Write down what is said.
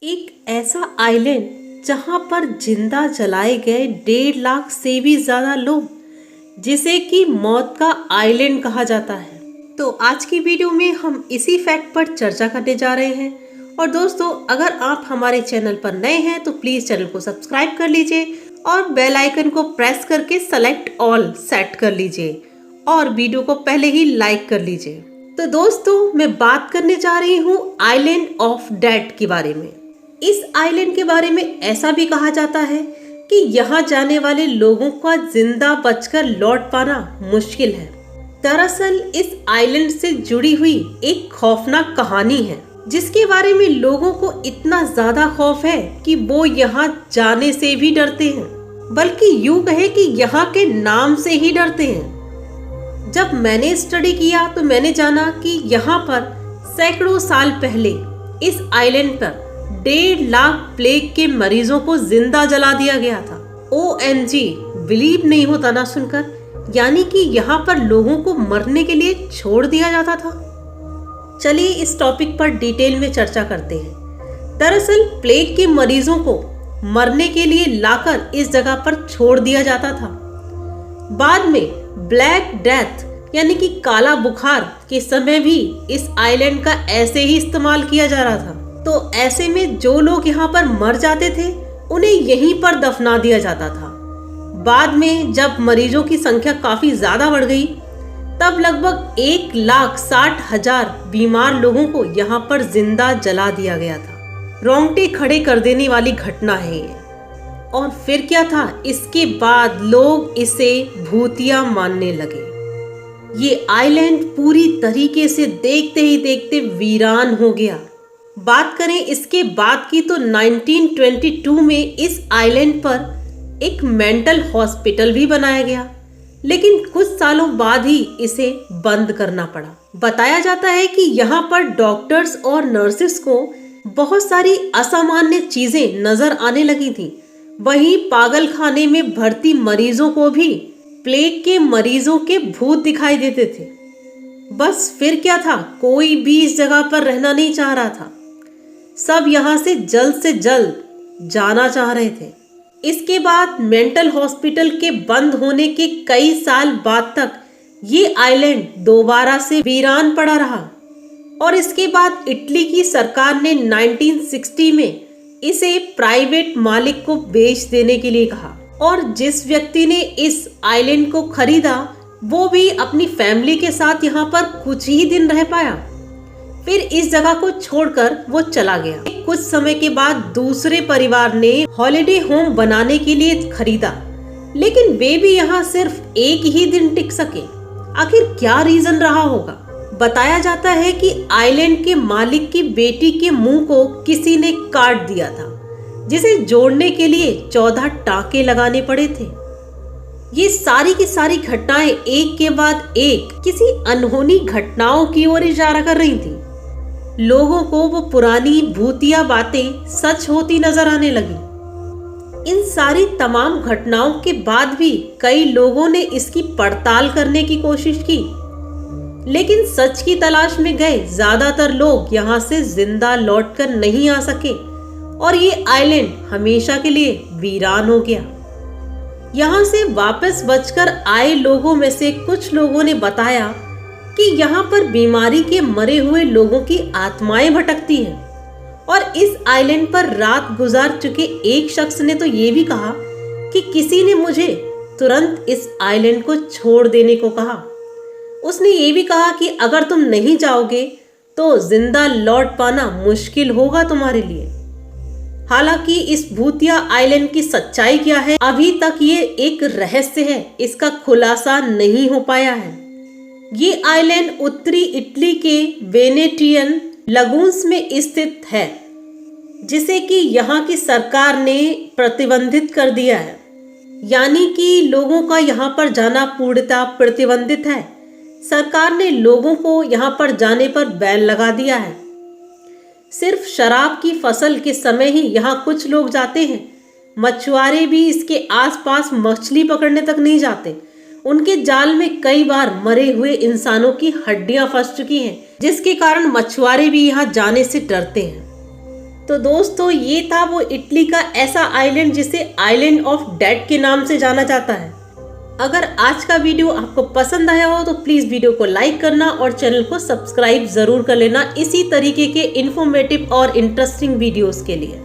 एक ऐसा आइलैंड जहां पर जिंदा जलाए गए 1.5 लाख से भी ज्यादा लोग, जिसे कि मौत का आइलैंड कहा जाता है। तो आज की वीडियो में हम इसी फैक्ट पर चर्चा करने जा रहे हैं। और दोस्तों, अगर आप हमारे चैनल पर नए हैं तो प्लीज चैनल को सब्सक्राइब कर लीजिए और बेल आइकन को प्रेस करके सेलेक्ट ऑल सेट कर लीजिए और वीडियो को पहले ही लाइक कर लीजिए। तो दोस्तों, मैं बात करने जा रही हूँ आइलैंड ऑफ डेड के बारे में। इस आइलैंड के बारे में ऐसा भी कहा जाता है कि यहाँ जाने वाले लोगों का जिंदा बचकर लौट पाना मुश्किल है। दरअसल इस आइलैंड से जुड़ी हुई एक खौफनाक कहानी है, जिसके बारे में लोगों को इतना ज्यादा खौफ है कि वो यहाँ जाने से भी डरते हैं, बल्कि यूं कहे कि यहाँ के नाम से ही डरते हैं। जब मैंने स्टडी किया तो मैंने जाना कि यहाँ पर सैकड़ों साल पहले इस आइलैंड पर 1.5 लाख प्लेग के मरीजों को जिंदा जला दिया गया था। OMG, बिलीव नहीं होता ना सुनकर, यानी कि यहाँ पर लोगों को मरने के लिए छोड़ दिया जाता था। चलिए इस टॉपिक पर डिटेल में चर्चा करते हैं। दरअसल प्लेग के मरीजों को मरने के लिए लाकर इस जगह पर छोड़ दिया जाता था। बाद में ब्लैक डेथ यानी कि काला बुखार के समय भी इस आइलैंड का ऐसे ही इस्तेमाल किया जा रहा था। तो ऐसे में जो लोग यहाँ पर मर जाते थे उन्हें यहीं पर दफना दिया जाता था। बाद में जब मरीजों की संख्या काफी ज्यादा बढ़ गई, तब लगभग 1,60,000 बीमार लोगों को यहाँ पर जिंदा जला दिया गया था। रोंगटे खड़े कर देने वाली घटना है ये। और फिर क्या था, इसके बाद लोग इसे भूतिया मानने लगे। ये आइलैंड पूरी तरीके से देखते ही देखते वीरान हो गया। बात करें इसके बाद की तो 1922 में इस आइलैंड पर एक मेंटल हॉस्पिटल भी बनाया गया, लेकिन कुछ सालों बाद ही इसे बंद करना पड़ा। बताया जाता है कि यहाँ पर डॉक्टर्स और नर्सेस को बहुत सारी असामान्य चीजें नजर आने लगी थी। वहीं पागल खाने में भर्ती मरीजों को भी प्लेग के मरीजों के भूत दिखाई देते थे। बस फिर क्या था, कोई भी इस जगह पर रहना नहीं चाह रहा था। सब यहाँ से जल्द जाना चाह रहे थे। इसके बाद मेंटल हॉस्पिटल के बंद होने के कई साल बाद तक ये आइलैंड दोबारा से वीरान पड़ा रहा। और इसके बाद इटली की सरकार ने 1960 में इसे प्राइवेट मालिक को बेच देने के लिए कहा। और जिस व्यक्ति ने इस आइलैंड को खरीदा वो भी अपनी फैमिली के साथ यहाँ पर कुछ ही दिन रह पाया। फिर इस जगह को छोड़कर वो चला गया। कुछ समय के बाद दूसरे परिवार ने हॉलिडे होम बनाने के लिए खरीदा, लेकिन वे भी यहाँ सिर्फ एक ही दिन टिक सके। आखिर क्या रीजन रहा होगा? बताया जाता है कि आइलैंड के मालिक की बेटी के मुंह को किसी ने काट दिया था, जिसे जोड़ने के लिए 14 टांके लगाने पड़े थे। ये सारी की सारी घटनाएं एक के बाद एक किसी अनहोनी घटनाओं की ओर इशारा कर रही थी। लोगों को वो पुरानी भूतिया बातें सच होती नजर आने लगी। इन सारी तमाम घटनाओं के बाद भी कई लोगों ने इसकी पड़ताल करने की कोशिश की, लेकिन सच की तलाश में गए ज्यादातर लोग यहाँ से जिंदा लौटकर नहीं आ सके और ये आइलैंड हमेशा के लिए वीरान हो गया। यहाँ से वापस बचकर आए लोगों में से कुछ लोगों ने बताया कि यहाँ पर बीमारी के मरे हुए लोगों की आत्माएं भटकती हैं। और इस आइलैंड पर रात गुजार चुके एक शख्स ने तो ये भी कहा कि किसी ने मुझे तुरंत इस आइलैंड को छोड़ देने को कहा। उसने ये भी कहा कि अगर तुम नहीं जाओगे तो जिंदा लौट पाना मुश्किल होगा तुम्हारे लिए। हालांकि इस भूतिया आइलैंड की सच्चाई क्या है, अभी तक ये एक रहस्य है, इसका खुलासा नहीं हो पाया है। ये आइलैंड उत्तरी इटली के वेनेटियन लगून्स में स्थित है, जिसे कि यहाँ की सरकार ने प्रतिबंधित कर दिया है। यानी कि लोगों का यहाँ पर जाना पूर्णतः प्रतिबंधित है। सरकार ने लोगों को यहाँ पर जाने पर बैन लगा दिया है। सिर्फ शराब की फसल के समय ही यहाँ कुछ लोग जाते हैं। मछुआरे भी इसके आसपास मछली पकड़ने तक नहीं जाते। उनके जाल में कई बार मरे हुए इंसानों की हड्डियां फंस चुकी हैं, जिसके कारण मछुआरे भी यहाँ जाने से डरते हैं। तो दोस्तों ये था वो इटली का ऐसा आइलैंड जिसे आइलैंड ऑफ डेड के नाम से जाना जाता है। अगर आज का वीडियो आपको पसंद आया हो तो प्लीज़ वीडियो को लाइक करना और चैनल को सब्सक्राइब ज़रूर कर लेना इसी तरीके के इन्फॉर्मेटिव और इंटरेस्टिंग वीडियोस के लिए।